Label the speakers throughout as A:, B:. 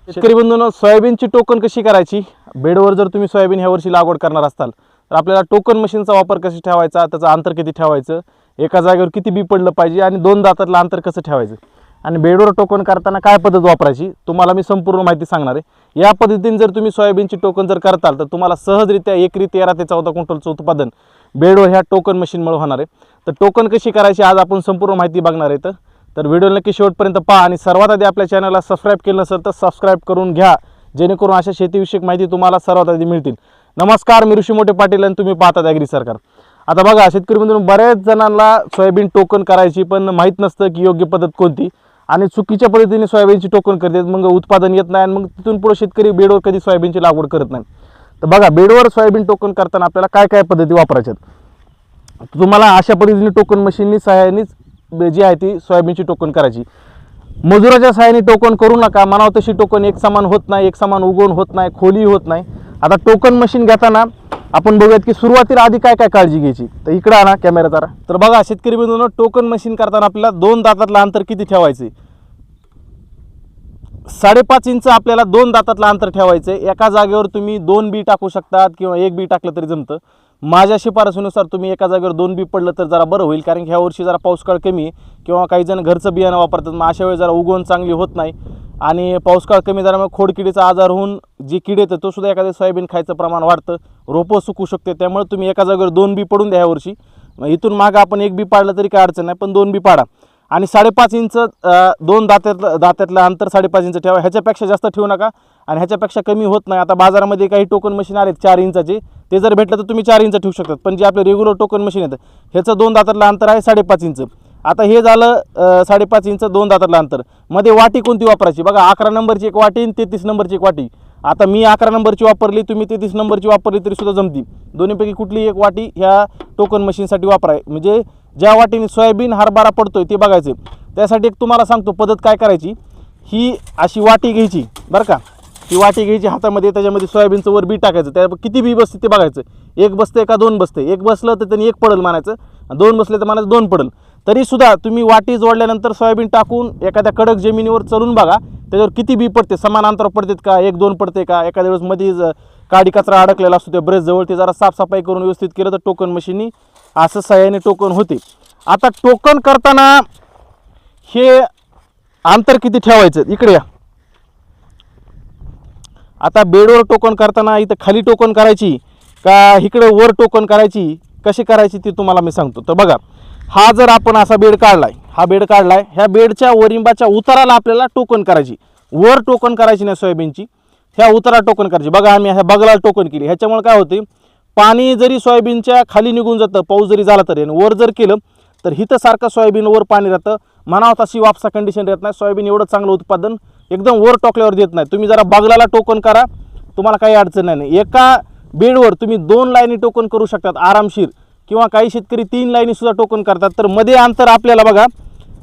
A: शेतकरी बंधूंनो, सोयाबीनची टोकन कशी करायची? बेडवर जर तुम्ही सोयाबीन ह्या वर्षी लागवड करणार असाल तर आपल्याला टोकन मशीनचा वापर कसा ठेवायचा, त्याचं अंतर किती ठेवायचं, एका जागेवर किती बी पडलं पाहिजे आणि दोन दातातलं अंतर कसं ठेवायचं आणि बेडवर टोकन करताना काय पद्धत वापरायची तुम्हाला मी संपूर्ण माहिती सांगणार आहे। या पद्धतीने जर तुम्ही सोयाबीनची टोकन जर करताल तर तुम्हाला सहजरित्या एकरी 13 ते 14 क्विंटलचं उत्पादन बेडवर ह्या टोकन मशीनमुळे होणार आहे। तर टोकन कशी करायची आज आपण संपूर्ण माहिती बघणार आहे। तर व्हिडिओ नक्की शेवटपर्यंत पहा आणि सर्वात आधी आपल्या चॅनलला सबस्क्राइब केलं नसेल तर सबस्क्राइब करून घ्या, जेणेकरून अशा शेतीविषयक माहिती तुम्हाला सर्वात आधी मिळतील। नमस्कार, मी ऋषी मोठे पाटील आणि तुम्ही पाहतात ॲग्री सरकार। आता बघा शेतकरी बंधूंनो, बऱ्याच जणांना सोयाबीन टोकन करायची पण माहीत नसतं की योग्य पद्धत कोणती आणि चुकीच्या पद्धतीने सोयाबीनची टोकन करतात, मग उत्पादन येत नाही आणि मग तिथून पुढे शेतकरी बेडवर कधी सोयाबीनची लागवड करत नाही। तर बघा, बेडवर सोयाबीन टोकन करताना आपल्याला काय काय पद्धती वापरायच्या तुम्हाला अशा पद्धतीने टोकन मशीननी सहाय्यानेच जी आहे ती सोयाबीनची टोकन करायची। मजुराच्या सहाय्याने टोकन करू नका, म्हणावं तशी टोकन एक समान होत नाही, एक समान उगवण होत नाही, खोली होत नाही। आता टोकन मशीन घेताना आपण बघूयात की सुरुवातीला आधी काय काय काळजी घ्यायची। तर इकडे आणा कॅमेरा जरा। तर बघा शेतकरी बंधूंनो, टोकन मशीन करताना आपल्याला दोन दातातलं अंतर किती ठेवायचे? 5.5 इंच आपल्याला दोन दातातलं अंतर ठेवायचं। एका जागेवर तुम्ही 2 बी टाकू शकतात किंवा 1 बी टाकलं तरी जमतं। माझ्या शिफारसीनुसार तुम्ही एका जागेवर 2 बी पडलं तर जरा बरं होईल, कारण ह्या वर्षी जरा पाऊस काळ कमी आहे किंवा काही जण घरचं बियाणं वापरतात, मग अशा वेळी जरा उगवण चांगली होत नाही आणि पाऊस काळ कमी झाल्यामुळे खोडकिडीचा आजार होऊन जी किड येतं तो सुद्धा एखाद्या सोयाबीन खायचं प्रमाण वाढतं, रोपं सुकू शकते। त्यामुळे तुम्ही एका जागेवर 2 बी पडून द्या ह्या वर्षी। इथून मागं आपण 1 बी पाडलं तरी काय अडचण नाही, पण 2 बी पाडा आणि 5.5 इंच दोन दात्यातलं अंतर 5.5 इंच ठेवा, ह्याच्यापेक्षा जास्त ठेवू नका आणि ह्याच्यापेक्षा कमी होत नाही। आता बाजारामध्ये काही टोकन मशीन आलेत 4 इंचाचे, ते जर भेटलं तर तुम्ही 4 इंच ठेवू शकतात, पण जे आपलं रेग्युलर टोकन मशीन येतं ह्याचं दोन दातातलं अंतर आहे 5.5 इंच। आता हे झालं 5.5 इंच दोन दातातलं अंतर। मध्ये वाटी कोणती वापरायची? बघा, 11 नंबरची एक वाटी आणि 33 नंबरची एक वाटी। आता मी 11 नंबरची वापरली, तुम्ही 33 नंबरची वापरली तरी सुद्धा जमती। दोन्हीपैकी कुठली एक वाटी ह्या टोकन मशीनसाठी वापराय, म्हणजे ज्या वाटीने सोयाबीन हरभरा पडतोय ते बघायचं। त्यासाठी एक तुम्हाला सांगतो पद्धत काय करायची। ही अशी वाटी घ्यायची बरं का, ही वाटी घ्यायची हातामध्ये, त्याच्यामध्ये सोयाबीनचं वर बी टाकायचं, त्या किती बी बसते ते बघायचं, एक बसते का दोन बसते। एक बसलं तर त्यांनी एक पडल मानायचं, दोन बसले तर मानायचं दोन पडल। तरीसुद्धा तुम्ही वाटी जोडल्यानंतर सोयाबीन टाकून एखाद्या कडक जमिनीवर चलून बघा त्याच्यावर किती बी पडते, समान अंतरावर पडतात का, 1-2 पडते का, एखाद्या वेळेस मध्ये काडी कचरा अडकलेला असतो त्या ब्रश जवळ, ते जरा साफसफाई करून व्यवस्थित केलं तर टोकन मशीननी असं सहाय्याने टोकन होते। आता टोकन करताना हे अंतर किती ठेवायचं इकडे या। आता बेडवर टोकन करताना इथं खाली टोकन करायची का इकडे वर टोकन करायची, कशी करायची ती तुम्हाला मी सांगतो। तर बघा, हा जर आपण असा बेड काढलाय, हा बेड काढलाय, ह्या बेडच्या वरिंबाच्या उताराला आपल्याला टोकन करायची, वर टोकन करायची नाही सोयाबीनची, ह्या उतारा टोकन करायची। बघा, आम्ही ह्या बगलाला टोकन केली, ह्याच्यामुळे काय होते, पाणी जरी सोयाबीनच्या खाली निघून जातं, पाऊस जरी झाला तरी, वर जर केलं तर हिथं सारखं सोयाबीन वर पाणी राहतं, म्हणावं तशी वापसा कंडिशन राहत नाही, सोयाबीन एवढं चांगलं उत्पादन एकदम वर टोकल्यावर देत नाही। तुम्ही जरा बगलाला टोकन करा, तुम्हाला काही अडचण नाही। एका बेडवर तुम्ही 2 लाईनी टोकन करू शकतात आरामशीर, किंवा काही शेतकरी 3 लाईनी सुद्धा टोकन करतात। तर मध्ये अंतर आपल्याला बघा,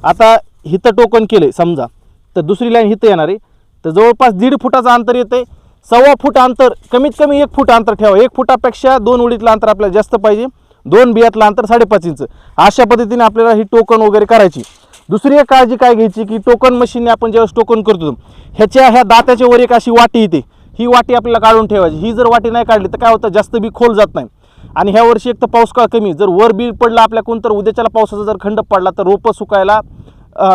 A: आता हिथं टोकन केले समजा, तर दुसरी लाईन हिथं येणार आहे, तर जवळपास 1.5 फुटाचं अंतर येते, 1.25 फूट अंतर, कमीत कमी 1 फूट अंतर ठेवा। 1 फुटापेक्षा 2 उडीतलं अंतर आपल्याला जास्त पाहिजे, 2 बियातलं अंतर 5.5 इंच। अशा पद्धतीने आपल्याला ही टोकन वगैरे करायची। दुसरी एक काळजी काय घ्यायची की टोकन मशीनने आपण ज्यावेळेस टोकन करतो ह्या दात्याच्या वर एक अशी वाटी येते, ही वाटी आपल्याला काढून ठेवायची। ही जर वाटी नाही काढली तर काय होतं, जास्त बी खोल जात नाही आणि ह्या वर्षी एक तर पाऊस काळ कमी, जर वर बी पडला आपल्या कोणतर उद्याच्याला पावसाचा जर खंड पडला तर रोपं सुकायला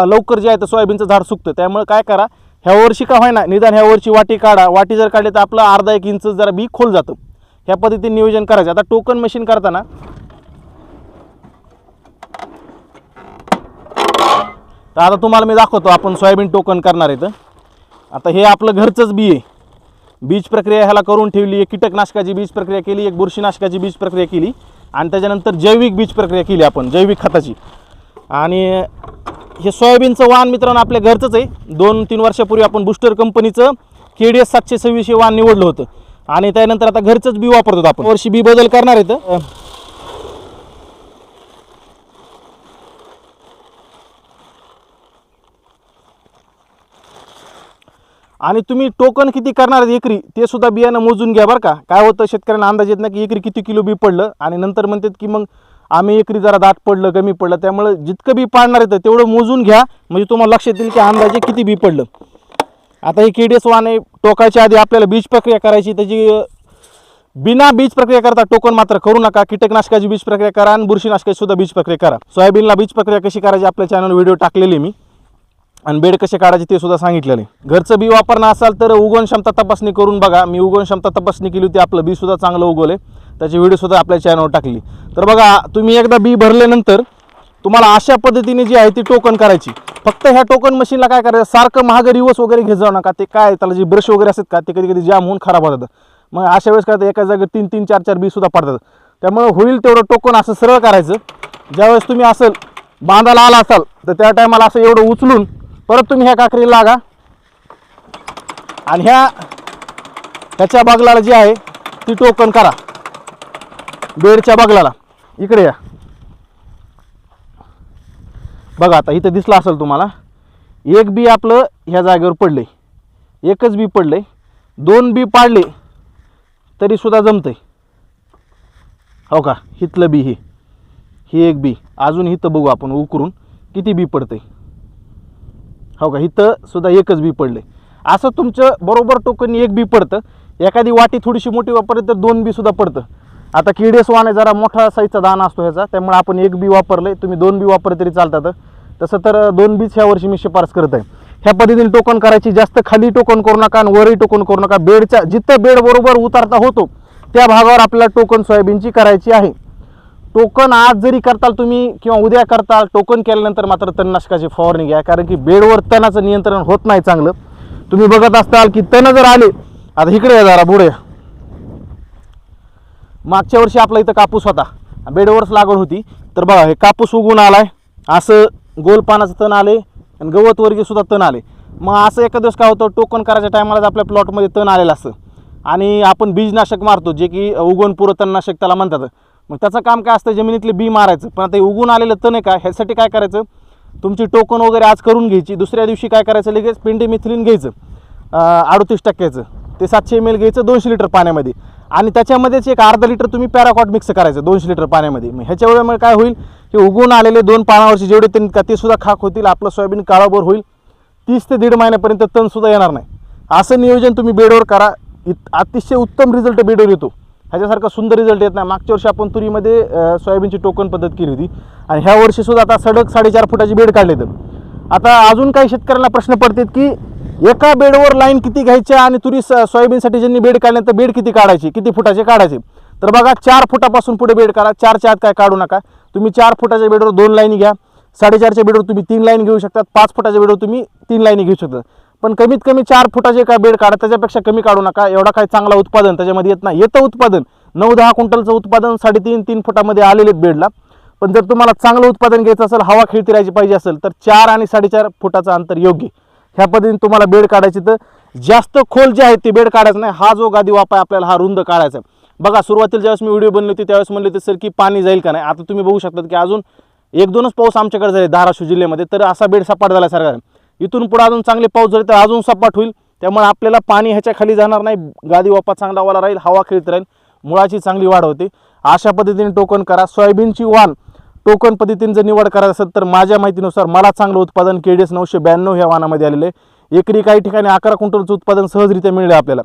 A: लवकर जे आहे तर सोयाबीनचं झाड सुकतं। त्यामुळे काय करा, ह्या वर्षी का होईना निदान ह्या वर्षी वाटी काढा, वाटी जर काढली तर आपलं अर्धा 1 इंच जरा बी खोल जातं। ह्या पद्धतीने नियोजन करायचं। आता टोकन मशीन करताना तर आता तुम्हाला मी दाखवतो आपण सोयाबीन टोकन करणार आहे। तर आता हे आपलं घरचंच बी आहे, बीज प्रक्रिया ह्याला करून ठेवली, एक कीटकनाशकाची बीज प्रक्रिया केली, एक बुरशीनाशकाची बीज प्रक्रिया केली आणि त्याच्यानंतर जैविक बीज प्रक्रिया केली आपण, जैविक खताची। आणि हे सोयाबीनचं वाण मित्रांनो आपल्या घरचंच आहे। 2-3 वर्षापूर्वी आपण बुस्टर कंपनीचं KDS 726 हे वाण निवडलं होतं आणि त्यानंतर आता घरचंच बी वापरतो आपण। वर्षी बी बदल करणार आहे। आणि तुम्ही टोकन किती करणार आहेत एकरी ते सुद्धा बियाणं मोजून घ्या बरं का। काय होतं, शेतकऱ्यांना अंदाज येत नाही की एकरी किती किलो बी पडलं आणि नंतर म्हणतात की मग आम्ही एकरी जरा दाट पडलं, कमी पडलं। त्यामुळे जितकं बी पाडणार आहे तेवढं मोजून घ्या, म्हणजे तुम्हाला लक्षात येईल की अंदाजे किती बी पडलं। आता ही KDS वाण आहे, टोकायच्या आधी आपल्याला बीज प्रक्रिया करायची. त्याची बिना बीज प्रक्रिया करता टोकन मात्र करू नका. कीटकनाशकाची बीज प्रक्रिया करा आणि बुरशीनाशकाची सुद्धा बीज प्रक्रिया करा. सोयाबीनला बीज प्रक्रिया कशी करायची आपल्या चॅनल व्हिडिओ टाकलेली मी, आणि बेड कसे काढायचे ते सुद्धा सांगितलेलं आहे. घरचं बी वापरणार असाल तर उगवण क्षमता तपासणी करून बघा. मी उगवण क्षमता तपासणी केली होती, आपलं बी सुद्धा चांगलं उगवले, त्याची व्हिडिओ सुद्धा आपल्या चॅनलवर टाकली. तर बघा, तुम्ही एकदा बी भरल्यानंतर तुम्हाला अशा पद्धतीने जी आहे ती टोकन करायची. फक्त ह्या टोकन मशीनला काय करायचं, सारखं महाग रिवर्स वगैरे घेत जाऊ नका. ते काय त्याला जे ब्रश वगैरे असतात का ते कधी कधी जाम होऊन खराब होतात. मग अशा वेळेस काय एका जागेवर 3-3, 4-4 बी सुद्धा पडतात. त्यामुळे होईल तेवढं टोकन असं सरळ करायचं. ज्यावेळेस तुम्ही असं बांधायला आला असाल तर त्या टायमाला असं एवढं उचलून परत तुम्ही ह्या काकरीला लागा आणि ह्याच्या बागलाला जी आहे ती टोकन करा. बेडच्या बागलाला इकडे या. बघा आता इथं दिसलं असेल तुम्हाला, एक बी आपलं ह्या जागेवर पडले, एकच बी पडले. 2 बी पाडले तरी सुद्धा जमतंय. हो का, हिथलं बी ही एक बी, अजून इथं बघू आपण उकरून किती बी पडतंय. हो का, इथं सुद्धा एकच बी पडले. असं तुमचं बरोबर टोकन एक बी पडतं. एखादी वाटी थोडीशी मोठी वापरली तर 2 बी सुद्धा पडतं. आता KDS वाण जरा मोठा साईजचा दाना असतो ह्याचा, त्यामुळे आपण एक बी वापरले, तुम्ही 2 बी वापरले तरी चालतात. तसं तर 2 बीच ह्या वर्षी मी शिफारस करत आहे. ह्या पद्धतीने टोकन करायची. जास्त खाली टोकन करू नका आणि वरही टोकन करू नका. बेडच्या जिथं बेड बरोबर उतारता होतो त्या भागावर आपल्याला टोकन सोयाबीनची करायची आहे. टोकन आज जरी करताल तुम्ही किंवा उद्या करताल, टोकन केल्यानंतर मात्र तणनाशकाची फवारणी घ्या, कारण की बेडवर तणाचं नियंत्रण होत नाही चांगलं. तुम्ही बघत असताल की तण जर आले, आता इकडे जरा पुढे, मागच्या वर्षी आपला इथं कापूस होता, बेडवरच लागवड होती. तर बघा हे कापूस उगून आलाय, असं गोल पानाचं तण आले आणि गवत वर्गीय सुद्धा तण आले. मग असं एका दिवस काय होतं, टोकन करायच्या टायमाला आपल्या प्लॉटमध्ये तण आलेलं असतं आणि आपण बीजनाशक मारतो, जे की उगवणपूर्व तणनाशक त्याला म्हणतात. मग त्याचं काम काय असतं, जमिनीतले बी मारायचं. पण आता उगून आलेलं तण आहे का, ह्यासाठी काय करायचं, तुमची टोकन वगैरे आज करून घ्यायची. दुसऱ्या दिवशी काय करायचं, लगेच पेंडीमिथिलीन घ्यायचं 38% ते 700 ml घ्यायचं 200 लिटर पाण्यामध्ये, आणि त्याच्यामध्येच एक अर्धा लिटर तुम्ही पॅराकॉट मिक्स करायचं 200 लिटर पाण्यामध्ये. मग ह्याच्यामुळे काय होईल, की उगवून आलेले 2 पानावरचे जेवढे तण का ते सुद्धा खाक होतील, आपलं सोयाबीन काळाभोर होईल. 30 ते 1.5 महिन्यापर्यंत तण सुद्धा येणार नाही. असं नियोजन तुम्ही बेडवर करा. अतिशय उत्तम रिझल्ट बेडवर येतो. ह्याच्यासारखा सुंदर रिझल्ट येत नाही. मागच्या वर्षी आपण तुरीमध्ये सोयाबीनची टोकन पद्धत केली होती आणि ह्या वर्षी सुद्धा आता सडक 4.5 फुटाची बेड काढले. तर आता अजून काही शेतकऱ्यांना प्रश्न पडतात की एका बेडवर लाईन किती घ्यायच्या आणि तुरी सोयाबीनसाठी ज्यांनी बेड काढल्यानंतर बेड किती काढायची, किती फुटाचे काढायचे. तर बघा 4 फुटापासून पुढे बेड काढा. 4च्या आत काय काढू नका. तुम्ही 4 फुटाच्या बेडवर 2 लाईनी घ्या. 4.5च्या बेडवर तुम्ही 3 लाईन घेऊ शकतात. 5 फुटाच्या बेडवर तुम्ही 3 लाईनी घेऊ शकता. पण कमीत कमी 4 फुटाचे काय बेड काढा, त्याच्यापेक्षा कमी काढू नका. एवढा काय चांगला उत्पादन त्याच्यामध्ये येत नाही. येतं उत्पादन 9-10 क्विंटलचं उत्पादन 3.5-3 फुटामध्ये आलेले बेडला. पण जर तुम्हाला चांगलं उत्पादन घ्यायचं असेल, हवा खेळती राहायची पाहिजे असेल, तर 4 आणि 4.5 फुटाचं अंतर योग्य. ह्या पद्धतीने तुम्हाला बेड काढायची. तर जास्त खोल जे आहे ते बेड काढायचं नाही. हा जो गादी वापा आपल्याला हा रुंद काढायचा. बघा सुरुवातीला ज्यावेळेस मी व्हिडिओ बनवली होती त्यावेळेस म्हणले होते सर की पाणी जाईल का नाही. आता तुम्ही बघू शकता की अजून 1-2च पाऊस आमच्याकडे झाले धाराशिव जिल्ह्यामध्ये, तर असा बेड सपाट झाला सरकार. इथून पुढे अजून चांगले पाऊस झाले तर अजून सपाट होईल. त्यामुळे आपल्याला पाणी ह्याच्या खाली जाणार नाही. गादी वापा चांगला वाला राहील, हवा खेळत राहील, मुळाची चांगली वाढ होते. अशा पद्धतीने टोकन करा. सोयाबीनची वाण टोकन पद्धतीने जर निवड करायचं असेल तर माझ्या माहितीनुसार मला चांगलं उत्पादन KDS 992 ह्या वाणामध्ये आलेलं आहे. एकरी काही ठिकाणी 11 क्विंटलचं उत्पादन सहजरित्या मिळले आपल्याला.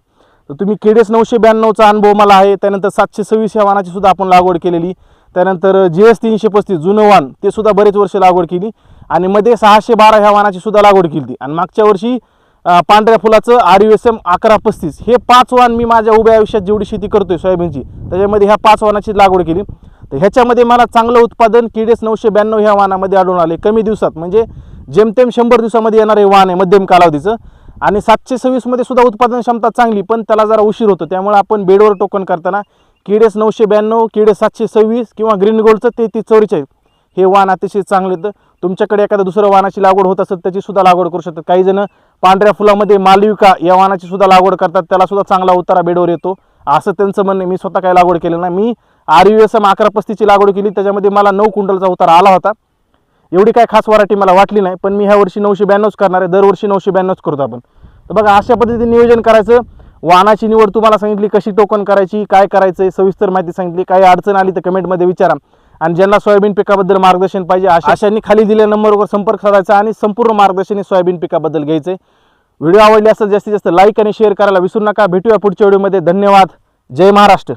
A: तर तुम्ही KDS 992चा अनुभव मला आहे. त्यानंतर 726 ह्या वाणाची सुद्धा आपण लागवड केलेली. त्यानंतर GS 335 जुनं वाण ते सुद्धा बरेच वर्ष लागवड केली आणि मध्ये 612 ह्या वाणाची सुद्धा लागवड केली. आणि मागच्या वर्षी पांढऱ्या फुलाचं RUSM 1135 हे 5 वाण मी माझ्या उभ्या आयुष्यात जेवढी शेती करतोय सोयाबीनची त्याच्यामध्ये ह्या 5 वाणाची लागवड केली. तर ह्याच्यामध्ये मला चांगलं उत्पादन KDS 992 ह्या वाणामध्ये आढळून आले. कमी दिवसात म्हणजे जेमतेम 100 दिवसामध्ये येणारे वाण आहे मध्यम कालावधीचं. आणि 726 मध्ये सुद्धा उत्पादन क्षमता चांगली, पण त्याला जरा उशीर होतो. त्यामुळे आपण बेडवर टोकन करताना KDS 992, KDS 726 किंवा ग्रीन गोल्डचं 3344 हे वाण अतिशय चांगले. तर तुमच्याकडे एखाद्या दुसऱ्या वाणाची लागवड होत असेल त्याची सुद्धा लागवड करू शकतात. काही जण पांढऱ्या फुलामध्ये मालविका या वाणाची सुद्धा लागवड करतात, त्याला सुद्धा चांगला उतारा बेडवर येतो असं त्यांचं म्हणणं. मी स्वतः काही लागवड केलं नाही. मी RUSM 1135 लागवड केली, त्याच्यामध्ये मला 9 क्विंटलचा उतारा आला होता. एवढी काय खास व्हरायटी मला वाटली नाही, पण मी ह्या वर्षी 992 करणार आहे. दरवर्षी 992 करतो आपण. तर बघा अशा पद्धतीने नियोजन करायचं. वाणाची निवड तुम्हाला सांगितली, कशी टोकन करायची, काय करायचं, सविस्तर माहिती सांगितली. काही अडचण आली तर कमेंटमध्ये विचारा. आणि ज्यांना सोयाबीन पिकाबद्दल मार्गदर्शन पाहिजे अशांनी खाली दिलेल्या नंबरवर संपर्क साधायचा आणि संपूर्ण मार्गदर्शन सोयाबीन पिकाबद्दल घ्यायचे. व्हिडिओ आवडली असेल जास्तीत जास्त लाईक आणि शेअर करायला विसरू नका. भेटूया पुढच्या व्हिडिओमध्ये. धन्यवाद. जय महाराष्ट्र.